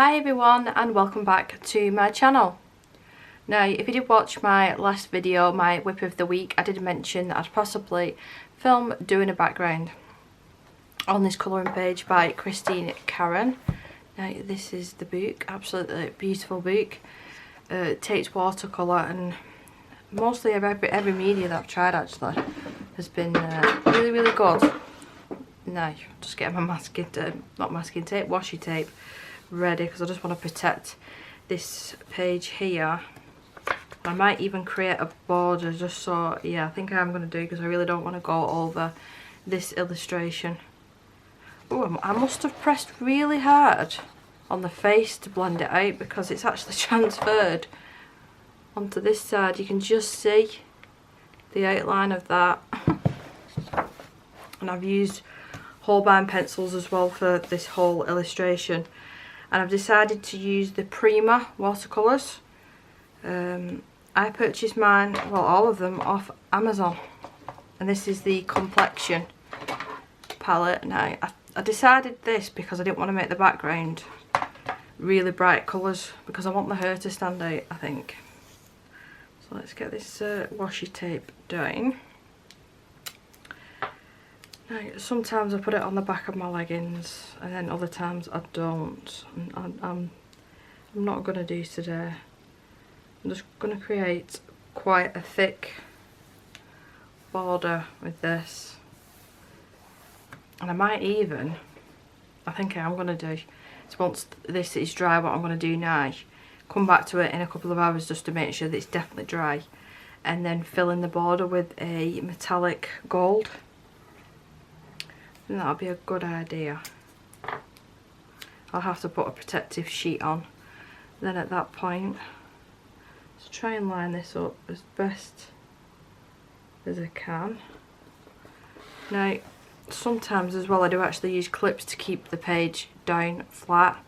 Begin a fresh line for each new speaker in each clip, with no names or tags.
Hi everyone and welcome back to my channel. Now if you did watch my last video, my whip of the week, I did mention that I'd possibly film doing a background on this colouring page by Christine Karen. Now this is the book, absolutely beautiful book. It takes watercolour and mostly every media that I've tried actually has been really good. Now just getting my washi tape ready because I just want to protect this page here. I might even create a border just so, yeah, I think I'm going to do because I really don't want to go over this illustration. Oh, I must have pressed really hard on the face to blend it out because it's actually transferred onto this side. You can just see the outline of that. And I've used Holbein pencils as well for this whole illustration. And I've decided to use the Prima watercolours. I purchased mine, well all of them, off Amazon. And this is the Complexion palette. Now I decided this because I didn't want to make the background really bright colours because I want the hair to stand out, I think. So let's get this washi tape down. Now, sometimes I put it on the back of my leggings and then other times I don't. I'm not going to do today. I'm just going to create quite a thick border with this. And I might even, I think I am going to do, is once this is dry, what I'm going to do now, come back to it in a couple of hours just to make sure that it's definitely dry. And then fill in the border with a metallic gold. And that'll be a good idea. I'll have to put a protective sheet on. Then at that point, let's try and line this up as best as I can. Now, sometimes as well I do actually use clips to keep the page down flat.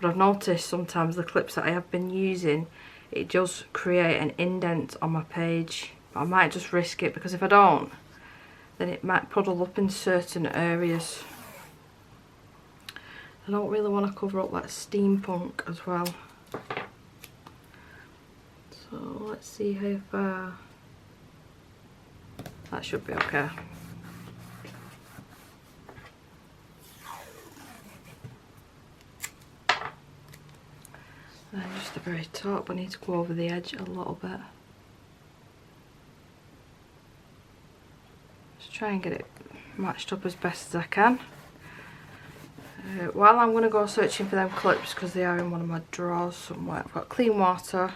But I've noticed sometimes the clips that I have been using, it does create an indent on my page. But I might just risk it because if I don't, then it might puddle up in certain areas. I don't really want to cover up that steampunk as well. So let's see how far. That should be okay. And just the very top, I need to go over the edge a little bit. Try and get it matched up as best as I can. While I'm going to go searching for them clips because they are in one of my drawers somewhere. I've got clean water.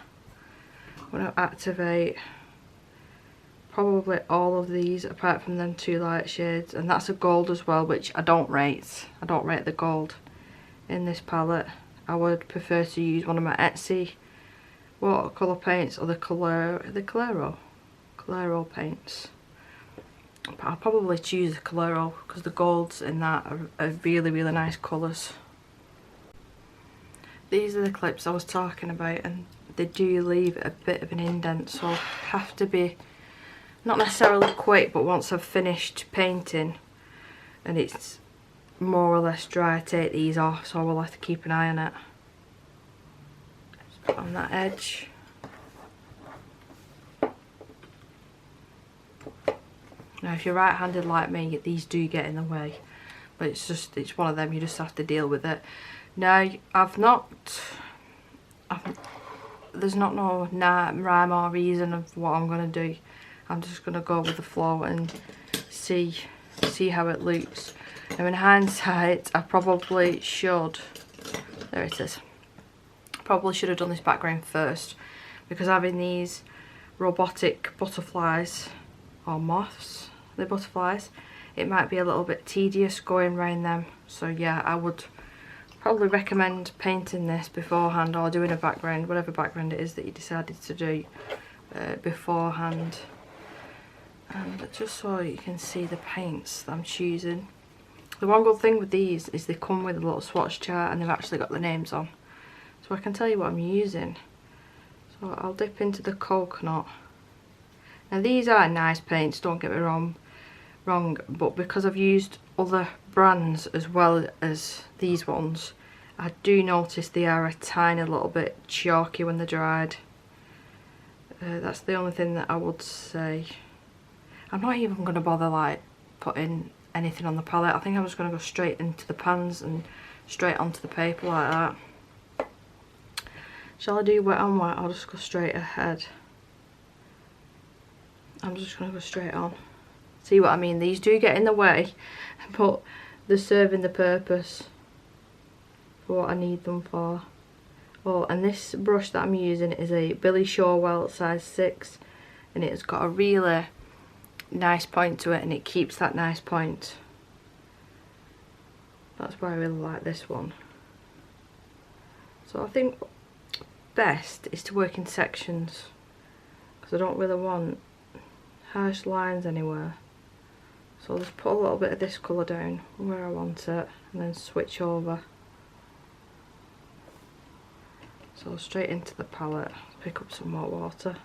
I'm going to activate probably all of these apart from them two light shades, and that's a gold as well, which I don't rate. I don't rate the gold in this palette. I would prefer to use one of my Etsy watercolour paints or the Colero paints. But I'll probably choose the Colero because the golds in that are really nice colours. These are the clips I was talking about and they do leave a bit of an indent, so I have to be not necessarily quick, but once I've finished painting and it's more or less dry, I take these off, so I will have to keep an eye on it. Just put on that edge. Now if you're right-handed like me, these do get in the way, but it's one of them, you just have to deal with it. Now there's not no rhyme or reason of what I'm going to do. I'm just going to go with the flow and see how it looks. Now in hindsight, I probably should, there it is, probably should have done this background first, because having these robotic butterflies or moths, the butterflies, it might be a little bit tedious going around them. So yeah, I would probably recommend painting this beforehand or doing a background, whatever background it is that you decided to do beforehand. And just so you can see the paints that I'm choosing. The one good thing with these is they come with a little swatch chart and they've actually got the names on, so I can tell you what I'm using. So I'll dip into the coconut. Now these are nice paints, don't get me wrong, but because I've used other brands as well as these ones, I do notice they are a tiny little bit chalky when they're dried. That's the only thing that I would say. I'm not even going to bother like putting anything on the palette. I think I'm just going to go straight into the pans and straight onto the paper like that. Shall I do wet on wet? I'll just go straight ahead. I'm just going to go straight on. See what I mean? These do get in the way, but they're serving the purpose for what I need them for. Oh, and this brush that I'm using is a Billy Shorwell size 6, and it's got a really nice point to it, and it keeps that nice point. That's why I really like this one. So I think best is to work in sections, because I don't really want harsh lines anywhere. So I'll just put a little bit of this colour down where I want it and then switch over. So straight into the palette, pick up some more water.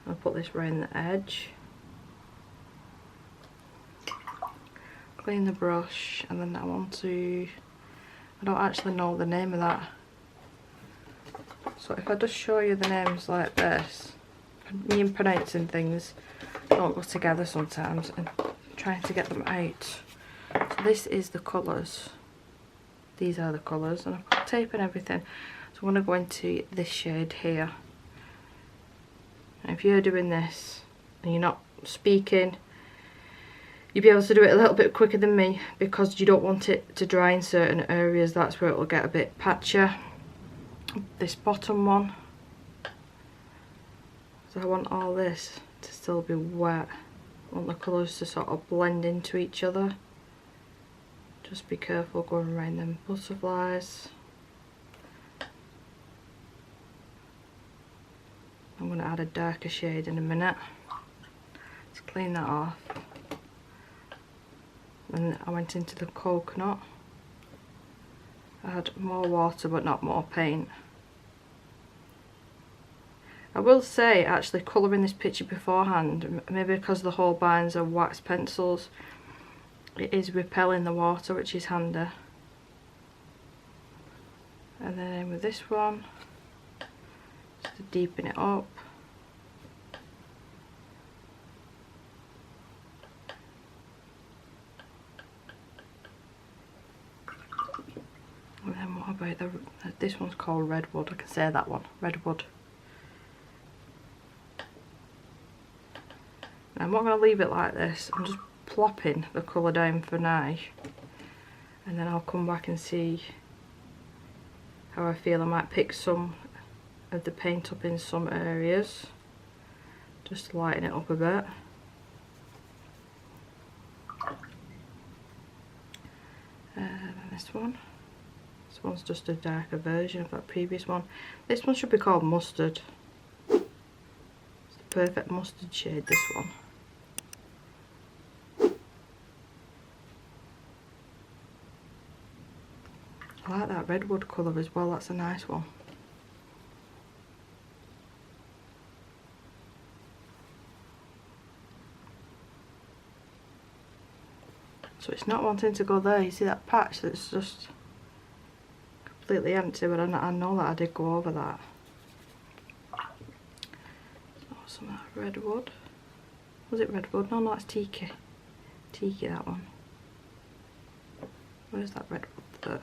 I'll put this around the edge. Clean the brush, and then I want to, I don't actually know the name of that. So if I just show you the names like this, me and pronouncing things don't go together sometimes, and trying to get them out. So this is the colours. These are the colours, and I've got tape and everything. So I'm going to go into this shade here. And if you're doing this and you're not speaking, you'll be able to do it a little bit quicker than me, because you don't want it to dry in certain areas. That's where it will get a bit patchier. This bottom one. So I want all this to still be wet. I want the colours to sort of blend into each other. Just be careful going around them butterflies. I'm going to add a darker shade in a minute. Let's clean that off. And I went into the coconut. Add more water but not more paint. I will say, actually, colouring this picture beforehand, maybe because the whole binds are wax pencils, it is repelling the water, which is handy. And then with this one, just to deepen it up. And then what about this one's called Redwood, I can say that one, Redwood. I'm not going to leave it like this, I'm just plopping the colour down for now, and then I'll come back and see how I feel. I might pick some of the paint up in some areas, just to lighten it up a bit. And this one's just a darker version of that previous one. This one should be called Mustard. It's the perfect mustard shade, this one. I like that redwood colour as well, that's a nice one. So it's not wanting to go there, you see that patch that's just completely empty, but I know that I did go over that. So some of that redwood. Was it redwood? No, that's tiki. Tiki, that one. Where's that redwood there?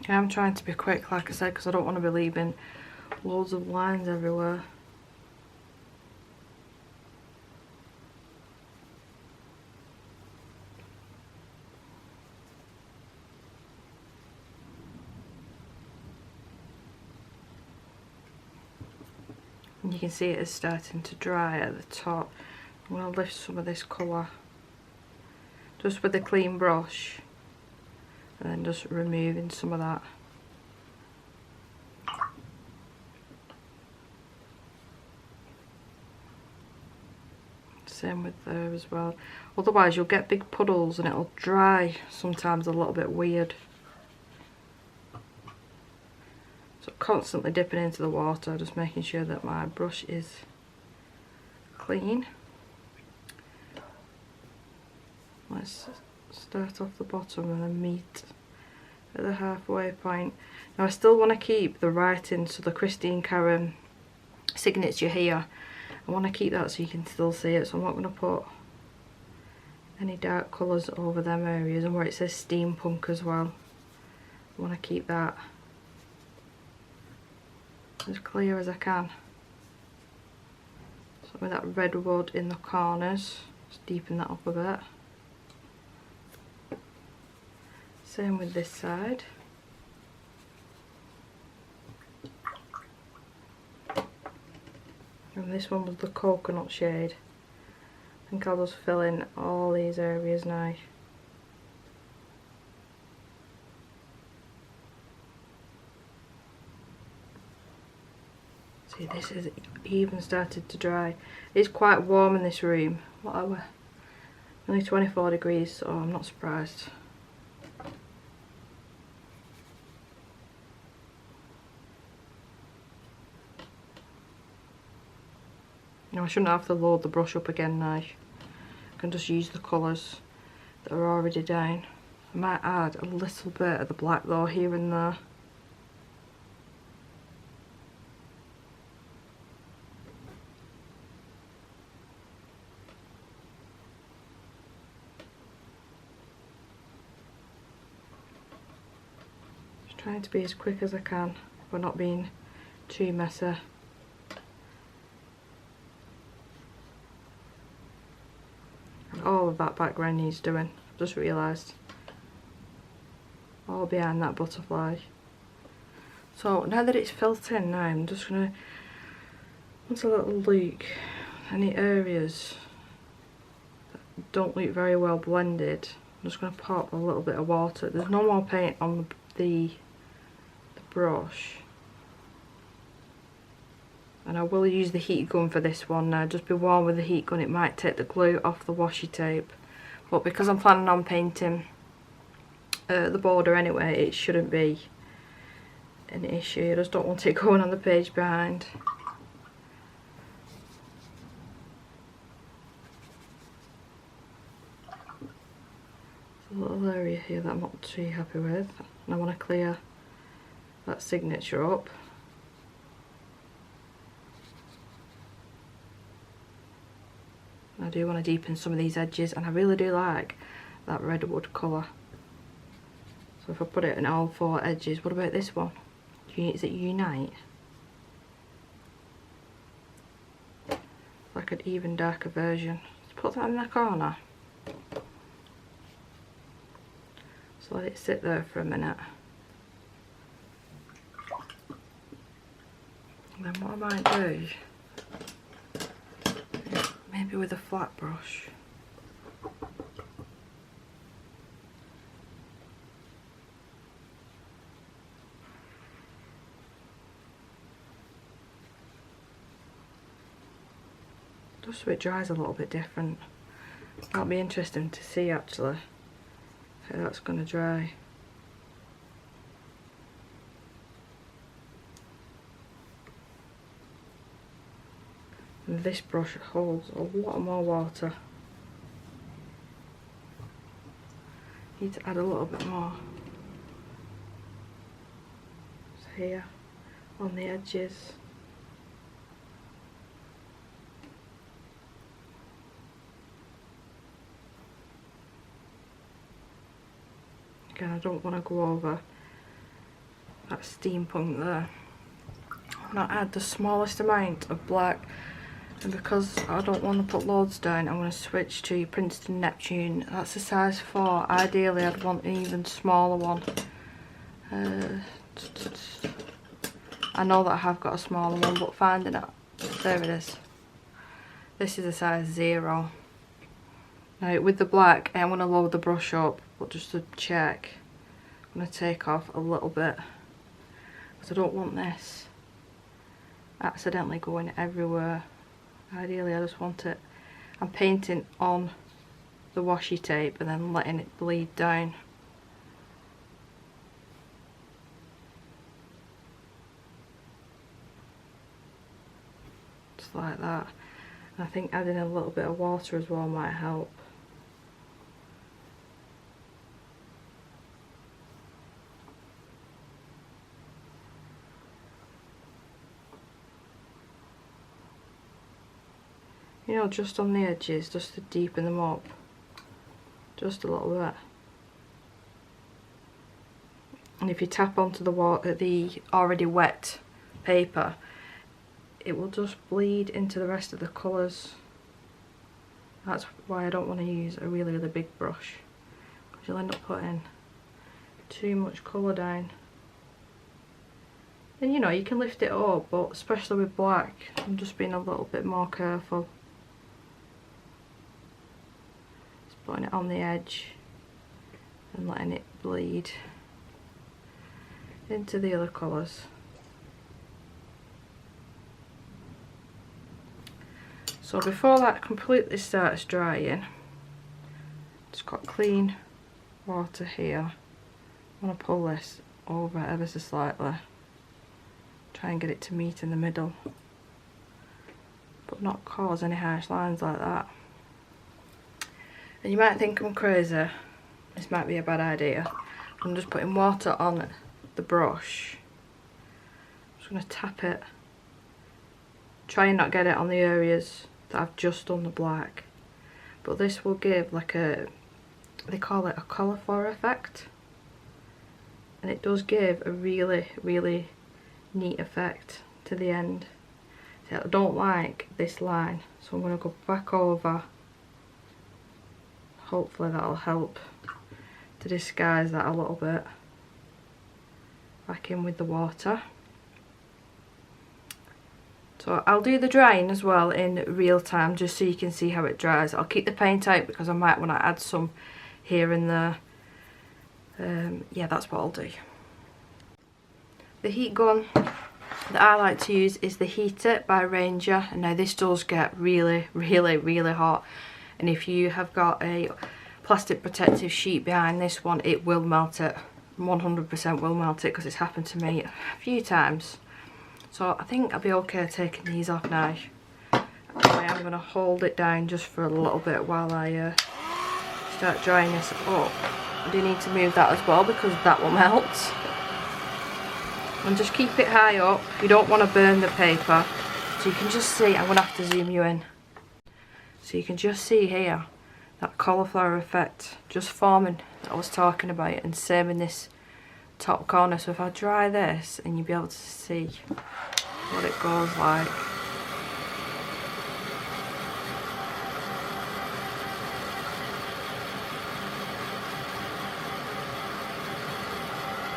I'm trying to be quick, like I said, because I don't want to be leaving loads of lines everywhere. And you can see it is starting to dry at the top. I'm going to lift some of this colour just with a clean brush. And then just removing some of that. Same with there as well. Otherwise you'll get big puddles and it'll dry sometimes a little bit weird. So constantly dipping into the water, just making sure that my brush is clean. Let's start off the bottom and then meet at the halfway point. Now I still want to keep the writing, so the Christine Karen signature here, I want to keep that so you can still see it, so I'm not going to put any dark colours over them areas, and where it says steampunk as well, I want to keep that as clear as I can. So with that redwood in the corners, just deepen that up a bit. Same with this side. And this one was the coconut shade. I think I'll just fill in all these areas now. See, this is even started to dry. It's quite warm in this room. What are we? Only 24 degrees, so I'm not surprised. Now I shouldn't have to load the brush up again now. I can just use the colours that are already down. I might add a little bit of the black though here and there. Just trying to be as quick as I can, but not being too messy. All of that background needs doing, I've just realised. All behind that butterfly. So now that it's filled in now, I'm just going to, once a little look, any areas that don't look very well blended, I'm just going to pop a little bit of water. There's no more paint on the brush. And I will use the heat gun for this one now. Just be warned with the heat gun, it might take the glue off the washi tape. But because I'm planning on painting the border anyway, it shouldn't be an issue. I just don't want it going on the page behind. There's a little area here that I'm not too happy with. And I want to clear that signature up. I do want to deepen some of these edges, and I really do like that redwood colour. So if I put it in all four edges, what about this one? Is it Unite? Like an even darker version. Let's put that in the corner. So let it sit there for a minute. And then what I might do, maybe with a flat brush, just so it dries a little bit different. That'll be interesting to see actually how that's going to dry. And this brush holds a lot more water. Need to add a little bit more. So here on the edges. Again, I don't want to go over that steampunk there. I'm going to add the smallest amount of black, and because I don't want to put loads down, I'm going to switch to Princeton Neptune. That's a size 4. Ideally I'd want an even smaller one. I know that I have got a smaller one, but finding it, there it is. This is a size 0. Now with the black, I'm going to load the brush up, but just to check, I'm going to take off a little bit, because I don't want this accidentally going everywhere. Ideally I just want it I'm painting on the washi tape and then letting it bleed down. Just like that. And I think adding a little bit of water as well might help. You know, just on the edges, just to deepen them up. Just a little bit. And if you tap onto the already wet paper, it will just bleed into the rest of the colours. That's why I don't want to use a really big brush, because you'll end up putting too much colour down. And you know, you can lift it up, but especially with black, I'm just being a little bit more careful. Putting it on the edge and letting it bleed into the other colours. So before that completely starts drying, just got clean water here. I want to pull this over ever so slightly, try and get it to meet in the middle, but not cause any harsh lines like that. And you might think I'm crazy, this might be a bad idea. I'm just putting water on the brush. I'm just going to tap it, try and not get it on the areas that I've just done the black. But this will give like a, they call it a cauliflower effect. And it does give a really neat effect to the end. See, I don't like this line, so I'm going to go back over. Hopefully that'll help to disguise that a little bit. Back in with the water. So I'll do the drying as well in real time, just so you can see how it dries. I'll keep the paint out because I might want to add some here and there. Yeah, that's what I'll do. The heat gun that I like to use is the Heat It by Ranger. And now this does get really hot. And if you have got a plastic protective sheet behind this one, it will melt it. 100% will melt it, because it's happened to me a few times. So I think I'll be okay taking these off now. I am going to hold it down just for a little bit while I start drying this up. I do need to move that as well, because that will melt. And just keep it high up. You don't want to burn the paper. So you can just see, I'm going to have to zoom you in. So you can just see here that cauliflower effect just forming that I was talking about, and same in this top corner. So if I dry this, and you'll be able to see what it goes like.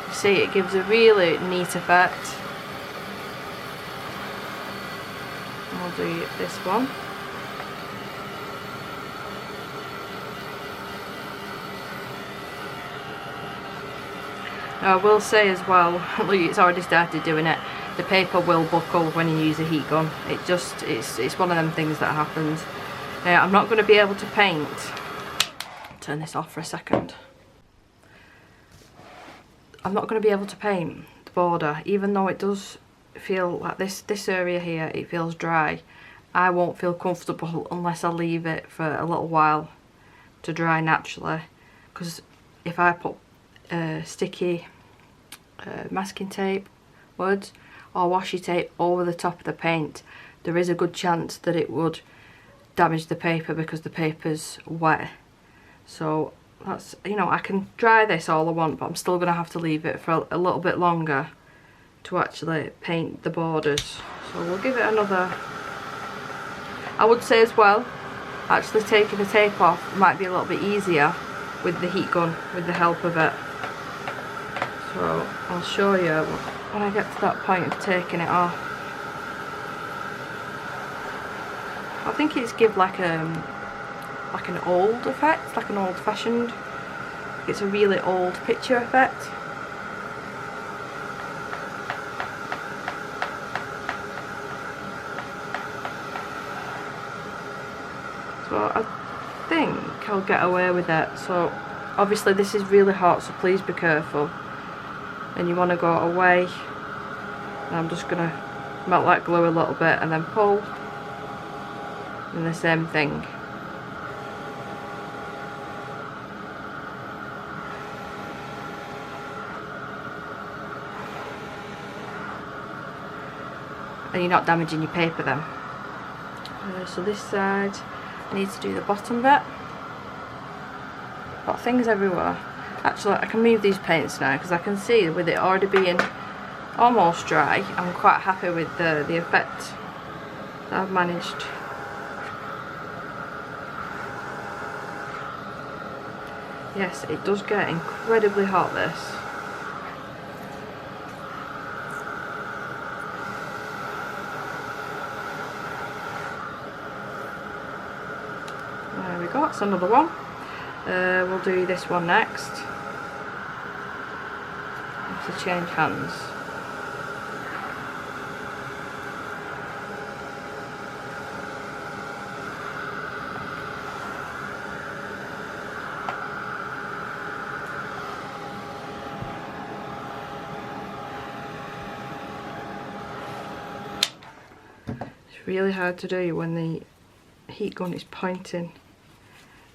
You see, it gives a really neat effect. And I'll do this one. Now I will say as well, look, it's already started doing it, the paper will buckle when you use a heat gun. It's one of them things that happens. I'm not going to be able to paint. Turn this off for a second. I'm not going to be able to paint the border, even though it does feel like this area here, it feels dry. I won't feel comfortable unless I leave it for a little while to dry naturally, because if I put sticky masking tape, words, or washi tape over the top of the paint, there is a good chance that it would damage the paper because the paper's wet. So that's, you know, I can dry this all I want, but I'm still going to have to leave it for a little bit longer to actually paint the borders. So we'll give it another. I would say as well, actually taking the tape off might be a little bit easier with the heat gun, with the help of it. So I'll show you when I get to that point of taking it off. I think it's give like an old effect, like an old-fashioned. It's a really old picture effect. So I'll get away with it. So obviously this is really hot, so please be careful. And you want to go away. And I'm just going to melt that glue a little bit and then pull. And the same thing. And you're not damaging your paper then. So this side, I need to do the bottom bit. Got things everywhere. Actually, I can move these paints now because I can see with it already being almost dry, I'm quite happy with the effect that I've managed. Yes, it does get incredibly hot, this. There we go, that's another one. We'll do this one next. Have to change hands. It's really hard to do when the heat gun is pointing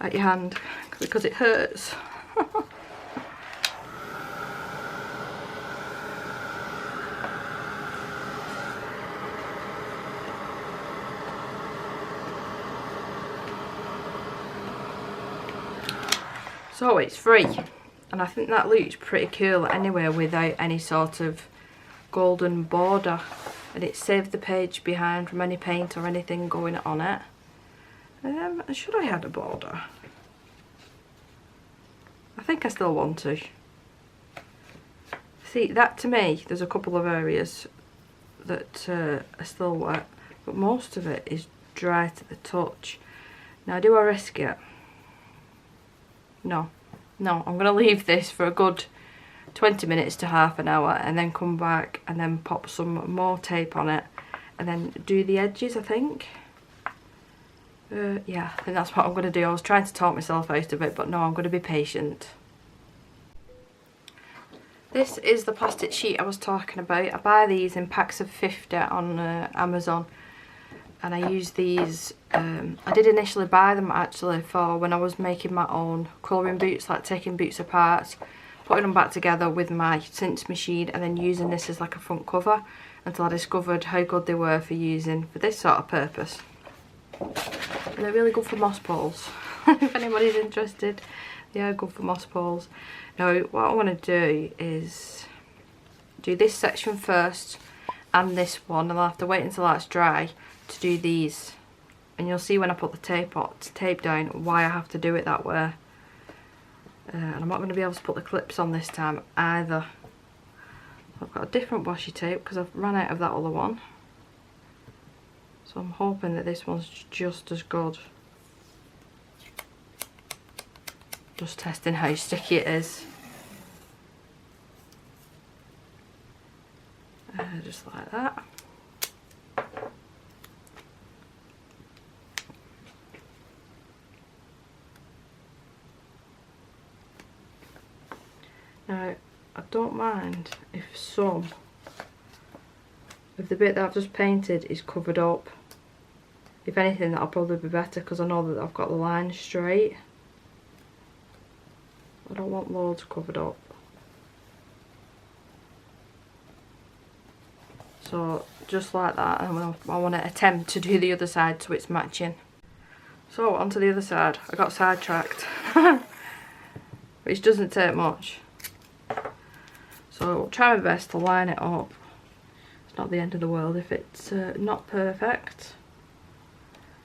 at your hand because it hurts. So it's free, and I think that looks pretty cool anyway without any sort of golden border, and it saved the page behind from any paint or anything going on it. Should I add a border? I think I still want to. See, that to me, there's a couple of areas that are still wet, but most of it is dry to the touch. Now, do I risk it? No, I'm going to leave this for a good 20 minutes to half an hour and then come back and then pop some more tape on it and then do the edges, I think. Yeah, I think that's what I'm going to do. I was trying to talk myself out of it, but no, I'm going to be patient. This is the plastic sheet I was talking about. I buy these in packs of 50 on Amazon, and I use these. I did initially buy them actually for when I was making my own colouring boots, like taking boots apart, putting them back together with my cinch machine and then using this as like a front cover until I discovered how good they were for using for this sort of purpose. And they're really good for moss poles. If anybody's interested, they are good for moss poles. Now what I want to do is do this section first and this one, and I'll have to wait until that's dry to do these. And you'll see when I put the tape down why I have to do it that way. And I'm not going to be able to put the clips on this time either. I've got a different washi tape because I've run out of that other one. So I'm hoping that this one's just as good. Just testing how sticky it is. Just like that. Now, I don't mind if some of the bit that I've just painted is covered up. If anything, that'll probably be better because I know that I've got the lines straight. I don't want loads covered up. So, just like that, and I want to attempt to do the other side so it's matching. So, onto the other side. I got sidetracked. Which doesn't take much. So, I'll try my best to line it up. It's not the end of the world if it's not perfect.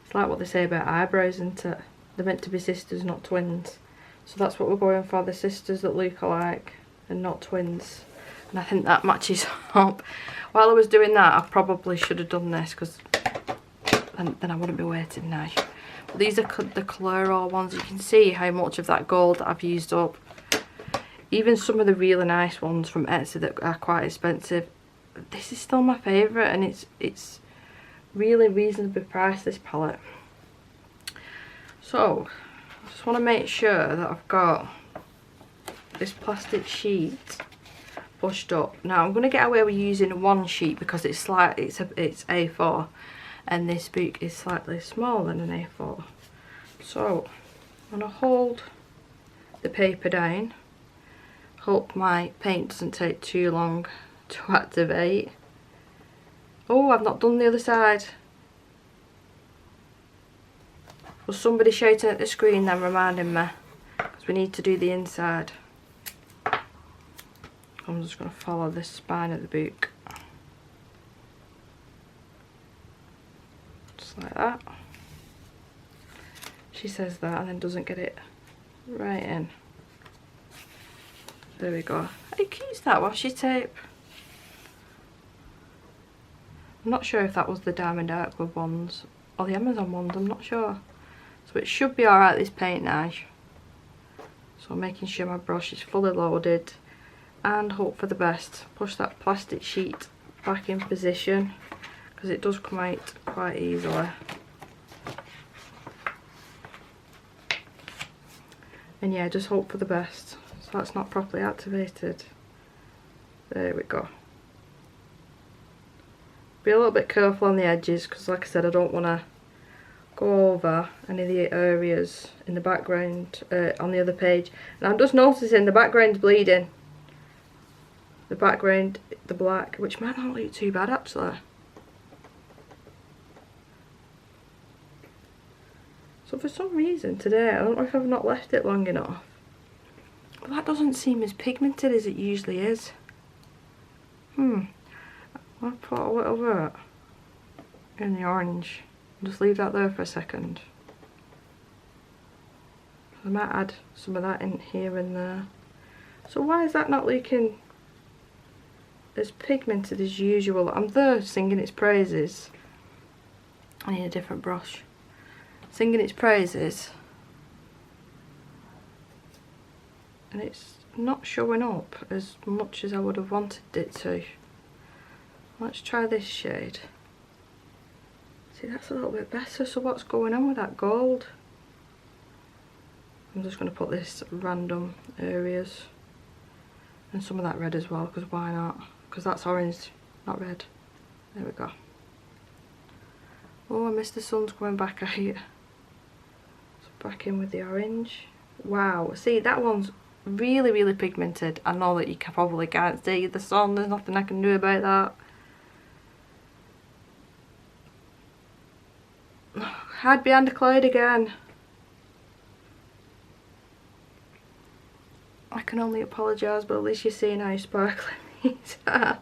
It's like what they say about eyebrows, isn't it? They're meant to be sisters, not twins. So that's what we're going for, the sisters that look alike and not twins. And I think that matches up. While I was doing that, I probably should have done this because then I wouldn't be waiting now. But these are the Coloro ones. You can see how much of that gold I've used up. Even some of the really nice ones from Etsy that are quite expensive, this is still my favourite, and it's really reasonably priced, this palette. So just want to make sure that I've got this plastic sheet pushed up. Now I'm going to get away with using one sheet because it's A4 and this book is slightly smaller than an A4. So I'm going to hold the paper down, hope my paint doesn't take too long to activate. Oh, I've not done the other side. Was somebody shouting at the screen then reminding me? Because we need to do the inside. I'm just going to follow the spine of the book. Just like that. She says that and then doesn't get it right in. There we go. How cute's that washi tape? I'm not sure if that was the Diamond Aqua ones or the Amazon ones, I'm not sure. So it should be alright, this paint now. So I'm making sure my brush is fully loaded and hope for the best. Push that plastic sheet back in position because it does come out quite easily. And yeah, just hope for the best. So that's not properly activated. There we go. Be a little bit careful on the edges because like I said, I don't want to go over any of the areas in the background on the other page. And I'm just noticing the background's bleeding. The background, the black, which might not look too bad actually. So for some reason today, I don't know if I've not left it long enough, but that doesn't seem as pigmented as it usually is. I'll put a little bit in the orange. Just leave that there for a second. I might add some of that in here and there. So why is that not looking as pigmented as usual? I'm there singing its praises. I need a different brush. Singing its praises. And it's not showing up as much as I would have wanted it to. Let's try this shade. See, that's a little bit better. So what's going on with that gold? I'm just going to put this random areas and some of that red as well, because why not? Because that's orange, not red. There we go. Oh, I missed the sun's coming back out. So back in with the orange. Wow, see, that one's really, really pigmented. I know that you probably can't see the sun, there's nothing I can do about that. Hide behind a cloud again. I can only apologise, but at least you're seeing how sparkling these are.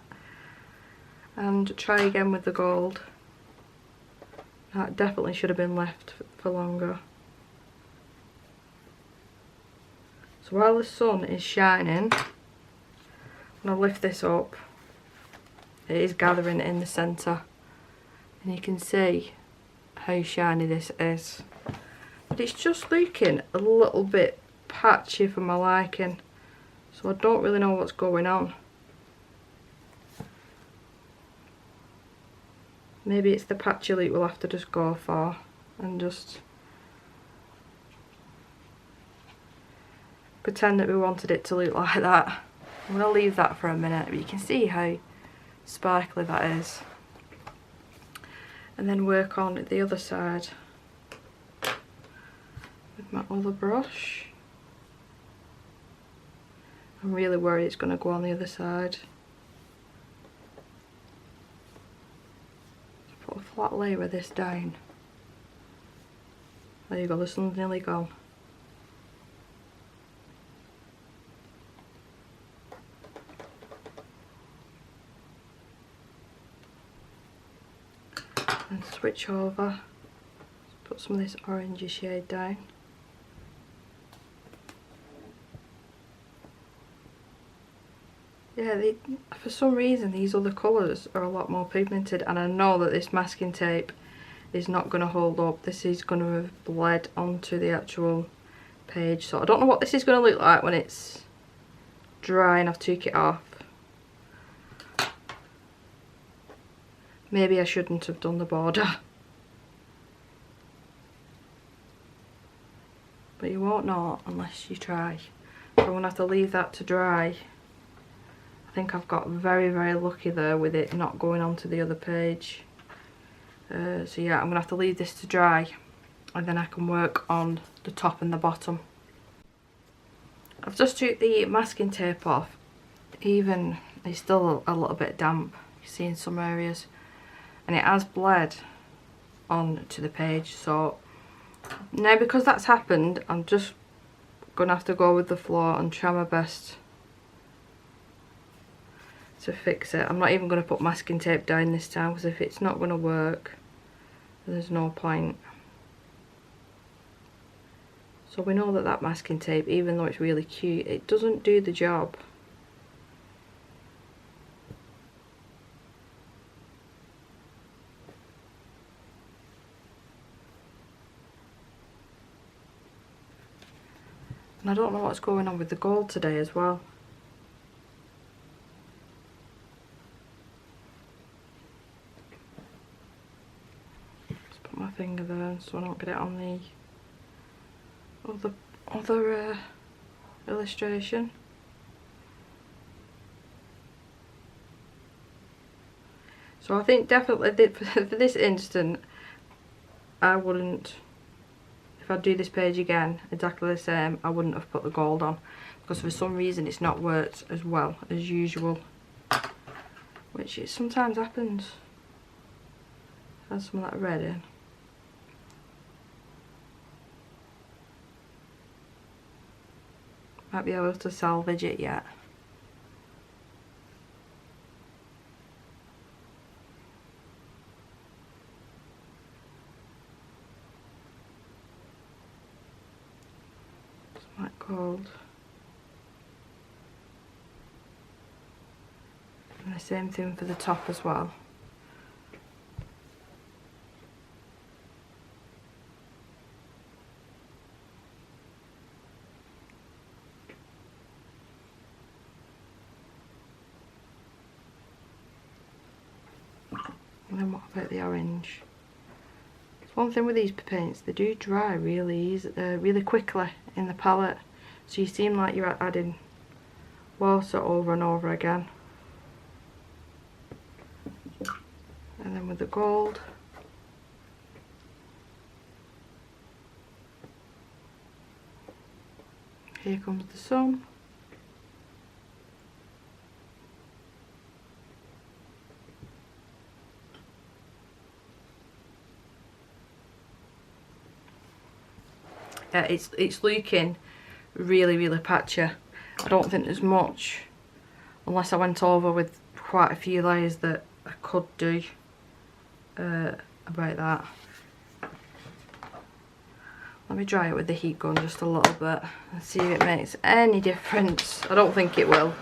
And try again with the gold. That definitely should have been left for longer. So while the sun is shining, I'm going to lift this up. It is gathering in the centre. And you can see how shiny this is. But it's just looking a little bit patchy for my liking. So I don't really know what's going on. Maybe it's the patchy look we'll have to just go for and just pretend that we wanted it to look like that. I'm going to leave that for a minute, but you can see how sparkly that is. And then work on the other side with my other brush. I'm really worried it's going to go on the other side. Put a flat layer of this down. There you go, the sun's nearly gone. And switch over, put some of this orangey shade down. Yeah, for some reason these other colours are a lot more pigmented, and I know that this masking tape is not going to hold up. This is going to have bled onto the actual page, so I don't know what this is going to look like when it's dry and I've took it off. Maybe I shouldn't have done the border. But you don't know unless you try. So I'm going to have to leave that to dry. I think I've got very, very lucky there with it not going onto the other page. So yeah, I'm going to have to leave this to dry and then I can work on the top and the bottom. I've just took the masking tape off. Even, it's still a little bit damp, you see in some areas. And it has bled onto the page, so now because that's happened, I'm just going to have to go with the flow and try my best to fix it. I'm not even going to put masking tape down this time, because if it's not going to work, there's no point. So we know that that masking tape, even though it's really cute, it doesn't do the job. And I don't know what's going on with the gold today as well. Just put my finger there so I don't get it on the other illustration. So I think definitely for this instant, I wouldn't, if I do this page again exactly the same, I wouldn't have put the gold on, because for some reason it's not worked as well as usual, which it sometimes happens. Add some of that red in. Might be able to salvage it yet. Some like gold. And the same thing for the top as well. And then what about the orange? It's one thing with these paints, they do dry really easy, really quickly in the palette, so you seem like you're adding water over and over again. And then with the gold, here comes the sun. It's looking really patchy. I don't think there's much, unless I went over with quite a few layers, that I could do about that. Let me dry it with the heat gun just a little bit and see if it makes any difference. I don't think it will.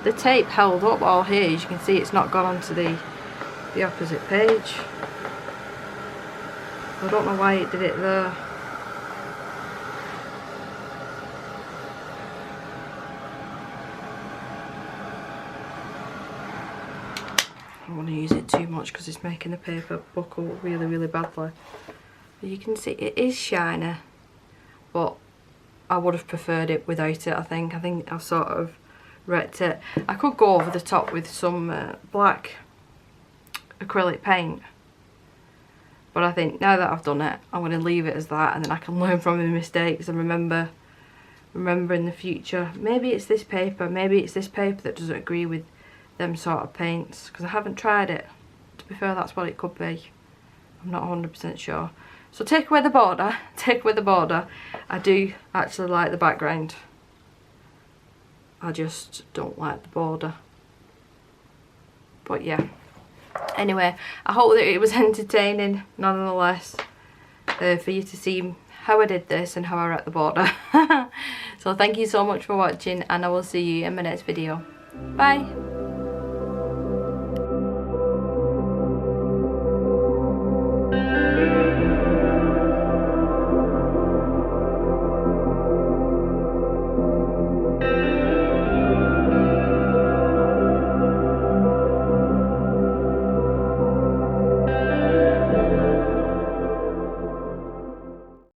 The tape held up all here, as you can see it's not gone onto the opposite page. I don't know why it did it there. I don't want to use it too much because it's making the paper buckle really badly. But you can see it is shiny, but I would have preferred it without it. I think I've sort of wrecked it. I could go over the top with some black acrylic paint, but I think now that I've done it, I'm going to leave it as that, and then I can learn from my mistakes and remember in the future. Maybe it's this paper that doesn't agree with them sort of paints, because I haven't tried it. To be fair, that's what it could be. I'm not 100% sure. So take away the border, I do actually like the background. I just don't like the border. But yeah. Anyway, I hope that it was entertaining nonetheless, for you to see how I did this and how I wrapped the border. So thank you so much for watching, and I will see you in my next video. Bye!